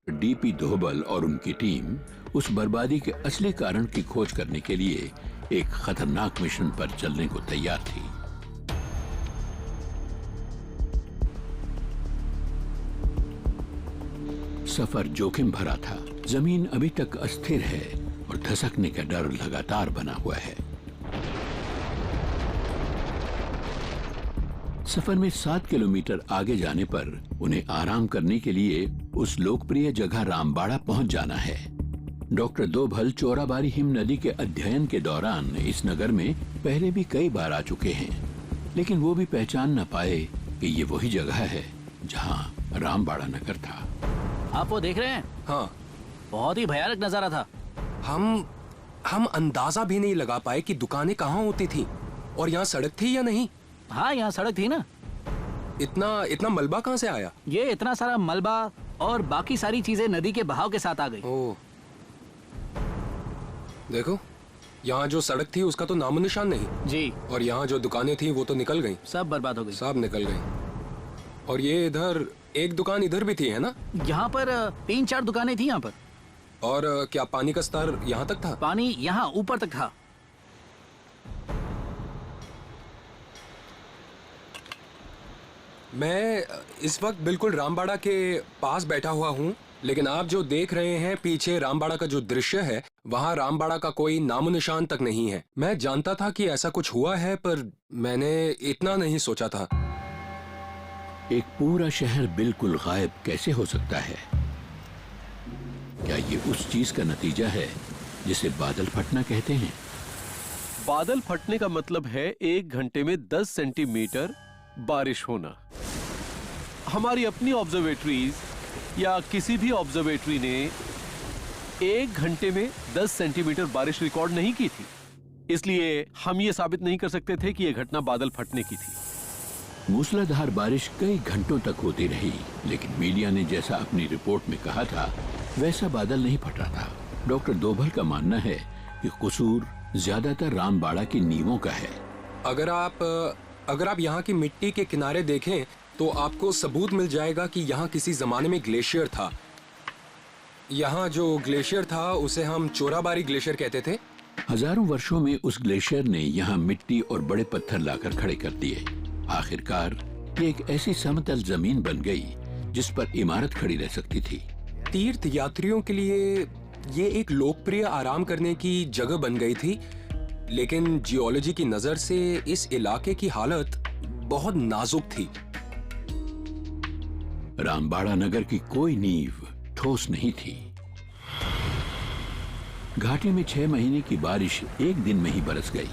DP धोबल और उनकी team उस बर्बादी के असली कारण की खोज करने के लिए एक खतरनाक मिशन पर चलने को तैयार थी। सफर जोखिम भरा था। जमीन अभी तक अस्थिर है और धसकने का डर लगातार बना हुआ है। सफर में 7 किलोमीटर आगे जाने पर उन्हें आराम करने के लिए उस लोकप्रिय जगह रामबाड़ा पहुंच जाना है। डॉक्टर दोभल चोराबारी हिम नदी के अध्ययन के दौरान इस नगर में पहले भी कई बार आ चुके हैं, लेकिन वो भी पहचान न पाए कि ये वही जगह है जहां रामबाड़ा नगर था। आप वो देख रहे हैं? हाँ, बहुत ही भयानक नजारा था। हम अंदाजा भी नहीं लगा पाए कि दुकानें कहाँ होती थी और यहाँ सड़क थी या नहीं। हाँ, यहाँ सड़क थी ना। इतना मलबा कहाँ से आया? ये इतना सारा मलबा और बाकी सारी चीजें नदी के बहाव के साथ आ गई। ओह, देखो, यहाँ जो सड़क थी उसका तो नामो निशान नहीं जी। और यहाँ जो दुकानें थी वो तो निकल गई, सब बर्बाद हो गई। सब निकल गई। और ये इधर एक दुकान इधर भी थी, है ना? यहाँ पर 3-4 दुकानें थी यहाँ पर। और क्या पानी का स्तर यहाँ तक था? पानी यहाँ ऊपर तक था। मैं इस वक्त बिल्कुल रामबाड़ा के पास बैठा हुआ हूँ, लेकिन आप जो देख रहे हैं पीछे रामबाड़ा का जो दृश्य है, वहाँ रामबाड़ा का कोई नामो निशान तक नहीं है। मैं जानता था कि ऐसा कुछ हुआ है, पर मैंने इतना नहीं सोचा था। एक पूरा शहर बिल्कुल गायब कैसे हो सकता है? क्या ये उस चीज का नतीजा है जिसे बादल फटना कहते हैं? बादल फटने का मतलब है 1 घंटे में 10 सेंटीमीटर बारिश होना। हमारी अपनी ऑब्जर्वेटरीज या किसी भी ऑब्जर्वेटरी ने 1 घंटे में 10 सेंटीमीटर बारिश रिकॉर्ड नहीं की थी, इसलिए हम ये साबित नहीं कर सकते थे कि यह घटना बादल फटने की थी। मूसलाधार बारिश कई घंटों तक होती रही, लेकिन मीडिया ने जैसा अपनी रिपोर्ट में कहा था वैसा बादल नहीं फटा था। डॉक्टर दोभल का मानना है कि कसूर ज्यादातर रामबाड़ा की नींवों का है। अगर आप यहाँ की मिट्टी के किनारे देखें तो आपको सबूत मिल जाएगा कि यहाँ किसी जमाने में ग्लेशियर था। यहाँ जो ग्लेशियर था उसे हम चोराबारी ग्लेशियर कहते थे। हजारों वर्षों में उस ग्लेशियर ने यहाँ मिट्टी और बड़े पत्थर लाकर खड़े कर दिए। आखिरकार ये एक ऐसी समतल जमीन बन गई जिस पर इमारत खड़ी रह सकती थी। तीर्थ यात्रियों के लिए ये एक लोकप्रिय आराम करने की जगह बन गई थी, लेकिन जियोलॉजी की नजर से इस इलाके की हालत बहुत नाजुक थी। रामबाड़ा नगर की कोई नींव ठोस नहीं थी। घाटी में 6 महीने की बारिश एक दिन में ही बरस गई।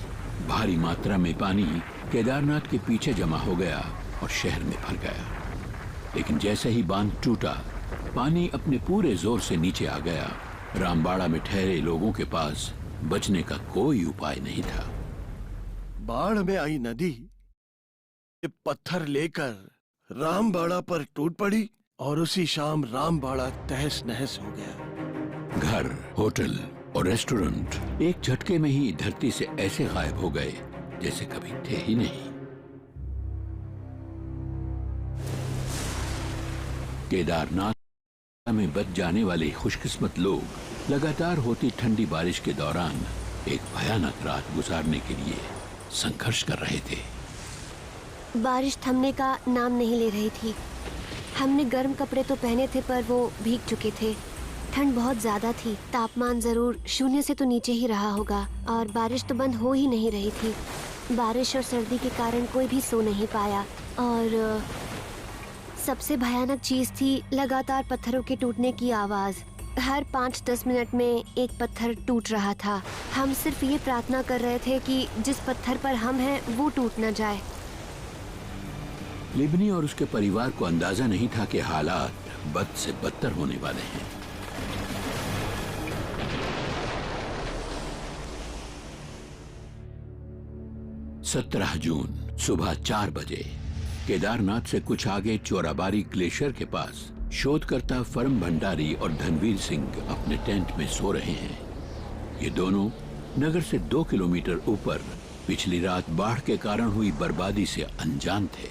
भारी मात्रा में पानी केदारनाथ के पीछे जमा हो गया और शहर में भर गया। लेकिन जैसे ही बांध टूटा, पानी अपने पूरे जोर से नीचे आ गया। रामबाड़ा में ठहरे लोगों के पास बचने का कोई उपाय नहीं था। बाढ़ में आई नदी पत्थर लेकर रामबाड़ा पर टूट पड़ी और उसी शाम रामबाड़ा तहस नहस हो गया। घर, होटल और रेस्टोरेंट एक झटके में ही धरती से ऐसे गायब हो गए जैसे कभी थे ही नहीं। केदारनाथ में बच जाने वाले खुशकिस्मत लोग लगातार होती ठंडी बारिश के दौरान एक भयानक रात गुजारने के लिए संघर्ष कर रहे थे। बारिश थमने का नाम नहीं ले रही थी। हमने गर्म कपड़े तो पहने थे पर वो भीग चुके थे। ठंड बहुत ज्यादा थी। तापमान जरूर 0 से तो नीचे ही रहा होगा और बारिश तो बंद हो ही नहीं रही थी। बारिश और सर्दी के कारण कोई भी सो नहीं पाया और सबसे भयानक चीज थी लगातार पत्थरों के टूटने की आवाज। हर 5-10 मिनट में एक पत्थर टूट रहा था। हम सिर्फ ये प्रार्थना कर रहे थे कि जिस पत्थर पर हम हैं वो टूट न जाए। लिबनी और उसके परिवार को अंदाजा नहीं था कि हालात बद से बदतर होने वाले हैं। सत्रह जून सुबह 4 बजे केदारनाथ से कुछ आगे चोराबारी ग्लेशियर के पास शोधकर्ता फरम भंडारी और धनवीर सिंह अपने टेंट में सो रहे हैं। ये दोनों नगर से 2 किलोमीटर ऊपर पिछली रात बाढ़ के कारण हुई बर्बादी से अनजान थे।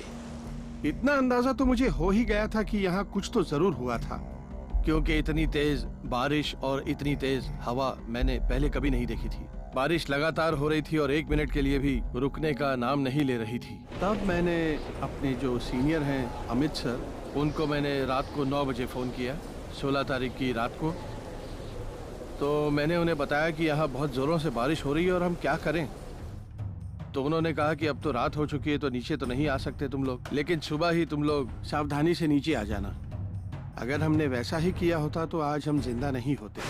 इतना अंदाजा तो मुझे हो ही गया था कि यहाँ कुछ तो जरूर हुआ था, क्योंकि इतनी तेज बारिश और इतनी तेज हवा मैंने पहले कभी नहीं देखी थी। बारिश लगातार हो रही थी और 1 मिनट के लिए भी रुकने का नाम नहीं ले रही थी। तब मैंने अपने जो सीनियर हैं अमित सर, उनको मैंने रात को 9 बजे फ़ोन किया, 16 तारीख की रात को। तो मैंने उन्हें बताया कि यहाँ बहुत ज़ोरों से बारिश हो रही है और हम क्या करें। तो उन्होंने कहा कि अब तो रात हो चुकी है तो नीचे तो नहीं आ सकते तुम लोग, लेकिन सुबह ही तुम लोग सावधानी से नीचे आ जाना। अगर हमने वैसा ही किया होता तो आज हम जिंदा नहीं होते।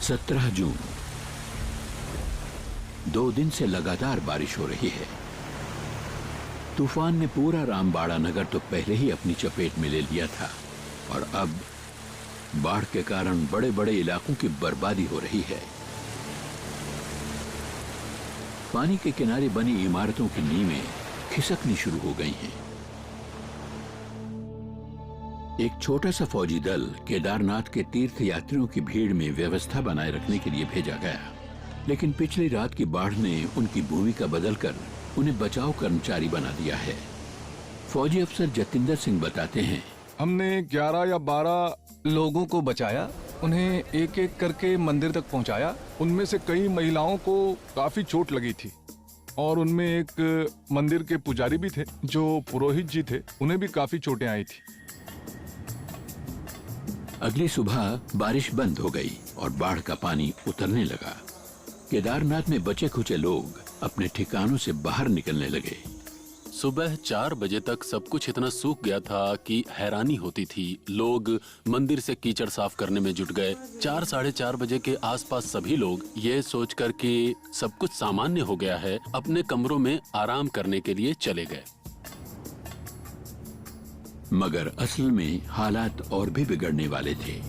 17 जून। 2 दिन से लगातार बारिश हो रही है। तूफान ने पूरा रामबाड़ा नगर तो पहले ही अपनी चपेट में ले लिया था और अब बाढ़ के कारण बड़े बड़े इलाकों की बर्बादी हो रही है। पानी के किनारे बनी इमारतों की नींवें खिसकनी शुरू हो गई हैं। एक छोटा सा फौजी दल केदारनाथ के तीर्थ यात्रियों की भीड़ में व्यवस्था बनाए रखने के लिए भेजा गया, लेकिन पिछली रात की बाढ़ ने उनकी भूमिका बदलकर उन्हें बचाव कर्मचारी बना दिया है। फौजी अफसर जतिंदर सिंह बताते हैं, हमने 11 या 12 लोगों को बचाया, उन्हें एक एक करके मंदिर तक पहुंचाया। उनमें से कई महिलाओं को काफी चोट लगी थी और उनमें एक मंदिर के पुजारी भी थे जो पुरोहित जी थे, उन्हें भी काफी चोटें आई थी। अगली सुबह बारिश बंद हो गई और बाढ़ का पानी उतरने लगा। केदारनाथ में बचे खुचे लोग अपने ठिकानों से बाहर निकलने लगे। सुबह 4 बजे तक सब कुछ इतना सूख गया था कि हैरानी होती थी। लोग मंदिर से कीचड़ साफ करने में जुट गए। 4 साढ़े 4 बजे के आसपास सभी लोग ये सोचकर कि सब कुछ सामान्य हो गया है, अपने कमरों में आराम करने के लिए चले गए। मगर असल में हालात और भी बिगड़ने वाले थे।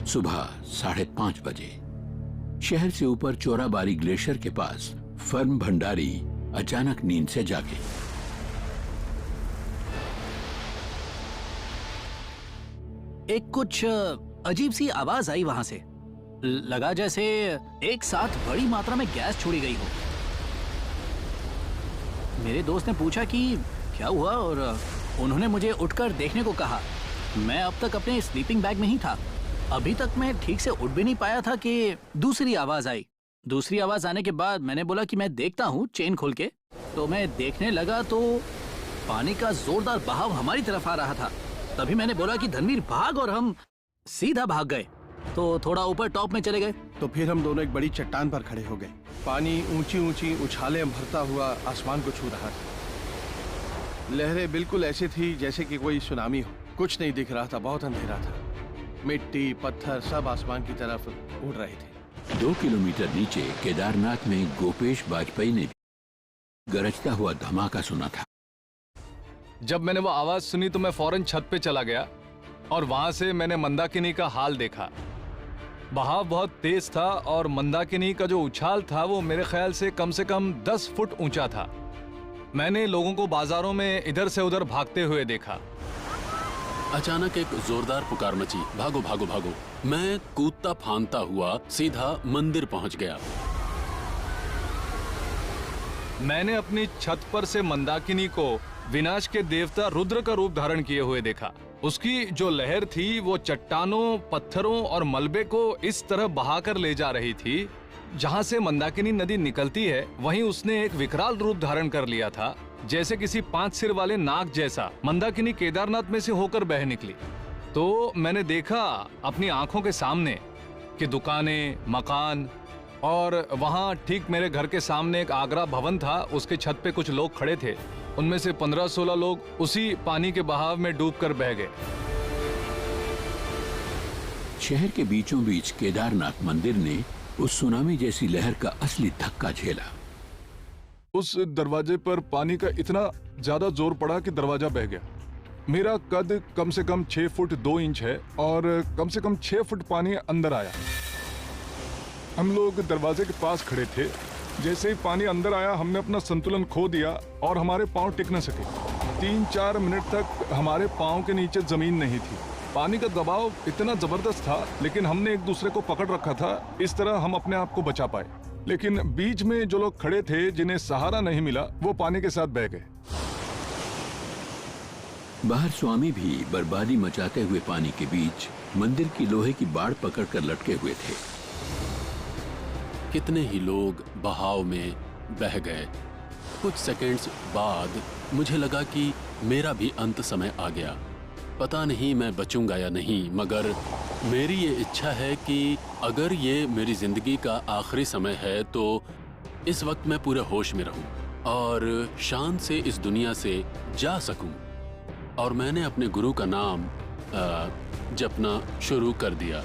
सुबह 5:30 बजे शहर से ऊपर चोराबारी ग्लेशियर के पास फर्म भंडारी अचानक नींद से जागे। एक कुछ अजीब सी आवाज आई वहां से। लगा जैसे एक साथ बड़ी मात्रा में गैस छोड़ी गई हो। मेरे दोस्त ने पूछा कि क्या हुआ और उन्होंने मुझे उठकर देखने को कहा। मैं अब तक अपने स्लीपिंग बैग में ही था। अभी तक मैं ठीक से उठ भी नहीं पाया था कि दूसरी आवाज आई। दूसरी आवाज आने के बाद मैंने बोला कि मैं देखता हूँ, चेन खोल के। तो मैं देखने लगा तो पानी का जोरदार बहाव हमारी तरफ आ रहा था। तभी मैंने बोला कि धनवीर भाग, और हम सीधा भाग गए। तो थोड़ा ऊपर टॉप में चले गए। तो फिर हम दोनों एक बड़ी चट्टान पर खड़े हो गए। पानी ऊंची ऊंची उछालें भरता हुआ आसमान को छू रहा था। लहरें बिल्कुल ऐसी थी जैसे कि कोई सुनामी हो। कुछ नहीं दिख रहा था, बहुत अंधेरा था। मिट्टी पत्थर सब आसमान की तरफ उड़ रहे थे। 2 किलोमीटर नीचे केदारनाथ में गोपेश बाजपेयी ने गरजता हुआ धमाका सुना था। जब मैंने वो आवाज सुनी तो मैं फौरन छत पे चला गया और वहां से मैंने मंदाकिनी का हाल देखा। बहाव बहुत तेज था और मंदाकिनी का जो उछाल था वो मेरे ख्याल से कम 10 फुट ऊंचा था। मैंने लोगों को बाजारों में इधर से उधर भागते हुए देखा। अचानक एक जोरदार पुकार मची, भागो भागो भागो। मैं कूदता फांदता हुआ सीधा मंदिर पहुंच गया। मैंने अपनी छत पर से मंदाकिनी को विनाश के देवता रुद्र का रूप धारण किए हुए देखा। उसकी जो लहर थी वो चट्टानों, पत्थरों और मलबे को इस तरह बहाकर ले जा रही थी। जहां से मंदाकिनी नदी निकलती है वहीं उसने एक विकराल रूप धारण कर लिया था, जैसे किसी 5 सिर वाले नाग जैसा। मंदाकिनी केदारनाथ में से होकर बह निकली। तो मैंने देखा अपनी आंखों के सामने कि दुकानें, मकान, और वहां ठीक मेरे घर के सामने एक आगरा भवन था। उसके छत पे कुछ लोग खड़े थे। उनमें से 15-16 लोग उसी पानी के बहाव में डूबकर बह गए। शहर के बीचों बीच केदारनाथ मंदिर ने उस सुनामी जैसी लहर का असली धक्का झेला। उस दरवाजे पर पानी का इतना ज्यादा जोर पड़ा कि दरवाजा बह गया। मेरा कद कम से कम 6 फुट 2 इंच है और कम से कम 6 फुट पानी अंदर आया। हम लोग दरवाजे के पास खड़े थे। जैसे ही पानी अंदर आया हमने अपना संतुलन खो दिया और हमारे पांव टिक न सके। 3-4 मिनट तक हमारे पांव के नीचे जमीन नहीं थी। पानी का दबाव इतना जबरदस्त था, लेकिन हमने एक दूसरे को पकड़ रखा था। इस तरह हम अपने आप को बचा पाए। लेकिन बीच में जो लोग खड़े थे जिन्हें सहारा नहीं मिला वो पानी के साथ बह गए। बाहर स्वामी भी बर्बादी मचाते हुए पानी के बीच मंदिर की लोहे की बाड़ पकड़कर लटके हुए थे। कितने ही लोग बहाव में बह गए। कुछ सेकंड्स बाद मुझे लगा कि मेरा भी अंत समय आ गया। पता नहीं मैं बचूंगा या नहीं, मगर मेरी ये इच्छा है कि अगर ये मेरी जिंदगी का आखिरी समय है तो इस वक्त मैं पूरे होश में रहूं और शान से इस दुनिया से जा सकूं। और मैंने अपने गुरु का नाम जपना शुरू कर दिया।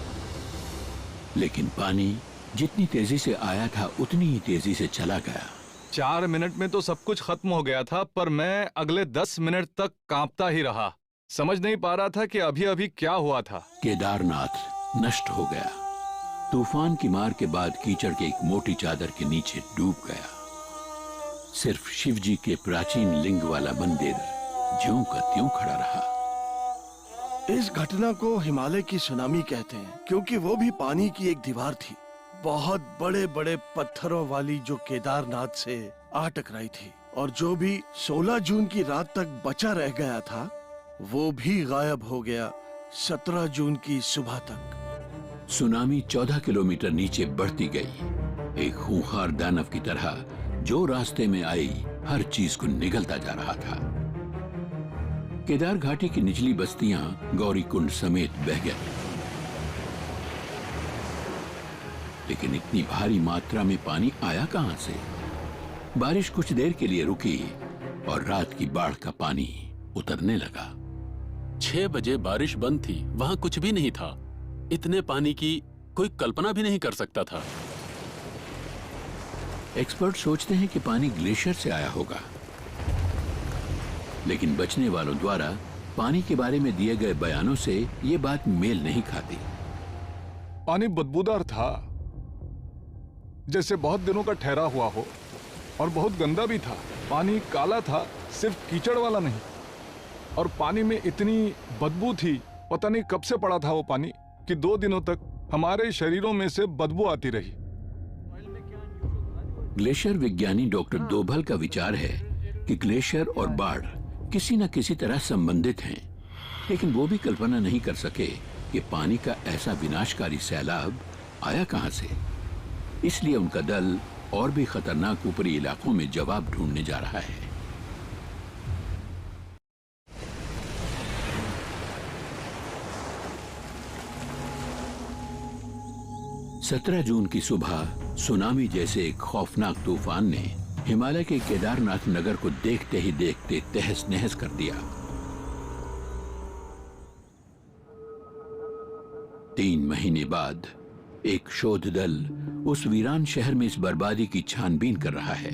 लेकिन पानी जितनी तेजी से आया था उतनी ही तेजी से चला गया। 4 मिनट में तो सब कुछ खत्म हो गया था, पर मैं अगले 10 मिनट तक कांपता ही रहा। समझ नहीं पा रहा था कि अभी अभी क्या हुआ था। केदारनाथ नष्ट हो गया। तूफान की मार के बाद कीचड़ के एक मोटी चादर के नीचे डूब गया। सिर्फ शिव जी के प्राचीन लिंग वाला मंदिर ज्यों का त्यों खड़ा रहा। इस घटना को हिमालय की सुनामी कहते हैं, क्योंकि वो भी पानी की एक दीवार थी, बहुत बड़े बड़े पत्थरों वाली, जो केदारनाथ से आ टकराई थी। और जो भी 16 जून की रात तक बचा रह गया था वो भी गायब हो गया 17 जून की सुबह तक। सुनामी 14 किलोमीटर नीचे बढ़ती गई, एक खूंखार दानव की तरह जो रास्ते में आई हर चीज को निगलता जा रहा था। केदार घाटी की निचली बस्तियां गौरी कुंड समेत बह गई। लेकिन इतनी भारी मात्रा में पानी आया कहां से? बारिश कुछ देर के लिए रुकी और रात की बाढ़ का पानी उतरने लगा। 6 बजे बारिश बंद थी, वहां कुछ भी नहीं था। इतने पानी की कोई कल्पना भी नहीं कर सकता था। एक्सपर्ट सोचते हैं कि पानी ग्लेशियर से आया होगा, लेकिन बचने वालों द्वारा पानी के बारे में दिए गए बयानों से ये बात मेल नहीं खाती। पानी बदबूदार था, जैसे बहुत दिनों का ठहरा हुआ हो, और बहुत गंदा भी था। पानी काला था, सिर्फ कीचड़ वाला नहीं। और पानी में इतनी बदबू थी, पता नहीं कब से पड़ा था वो पानी, कि 2 दिनों तक हमारे शरीरों में से बदबू आती रही। ग्लेशियर विज्ञानी डॉक्टर दोभल का विचार है कि ग्लेशियर और बाढ़ किसी न किसी तरह संबंधित हैं, लेकिन वो भी कल्पना नहीं कर सके कि पानी का ऐसा विनाशकारी सैलाब आया कहां से। इसलिए उनका दल और भी खतरनाक ऊपरी इलाकों में जवाब ढूंढने जा रहा है। सत्रह जून की सुबह सुनामी जैसे एक खौफनाक तूफान ने हिमालय के केदारनाथ नगर को देखते ही देखते तहस नहस कर दिया। 3 महीने बाद एक शोध दल उस वीरान शहर में इस बर्बादी की छानबीन कर रहा है।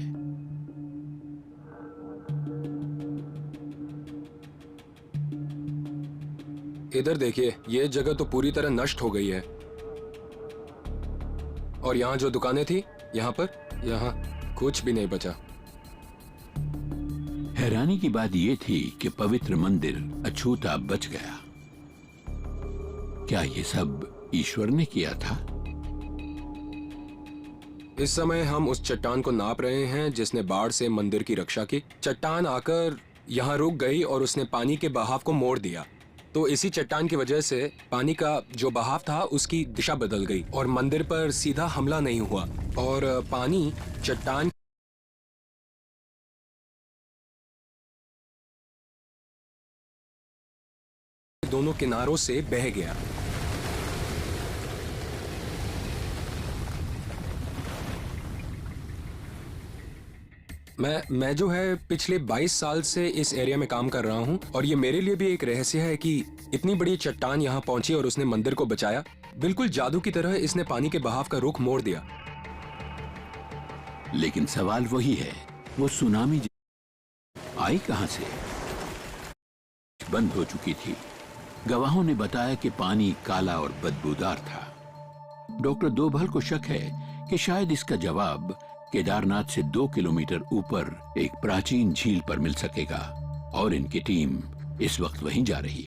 इधर देखिए, ये जगह तो पूरी तरह नष्ट हो गई है। और यहाँ जो दुकानें थी, यहाँ कुछ भी नहीं बचा। हैरानी की बात यह थी कि पवित्र मंदिर अछूता बच गया। क्या ये सब ईश्वर ने किया था? इस समय हम उस चट्टान को नाप रहे हैं जिसने बाढ़ से मंदिर की रक्षा की। चट्टान आकर यहाँ रुक गई और उसने पानी के बहाव को मोड़ दिया। तो इसी चट्टान की वजह से पानी का जो बहाव था उसकी दिशा बदल गई और मंदिर पर सीधा हमला नहीं हुआ, और पानी चट्टान दोनों किनारों से बह गया। मैं जो है पिछले 22 साल से इस एरिया में काम कर रहा हूँ, और ये मेरे लिए भी एक रहस्य है कि इतनी बड़ी चट्टान यहाँ पहुंची और उसने मंदिर को बचाया। बिल्कुल जादू की तरह इसने पानी के बहाव का रुख मोड़ दिया। लेकिन सवाल वही है, वो सुनामी आई कहां से? बंद हो चुकी थी। गवाहों ने बताया कि पानी काला और बदबूदार था। डॉक्टर दोभल को शक है कि शायद इसका जवाब केदारनाथ से 2 किलोमीटर ऊपर एक प्राचीन झील पर मिल सकेगा, और इनकी टीम इस वक्त वहीं जा रही है।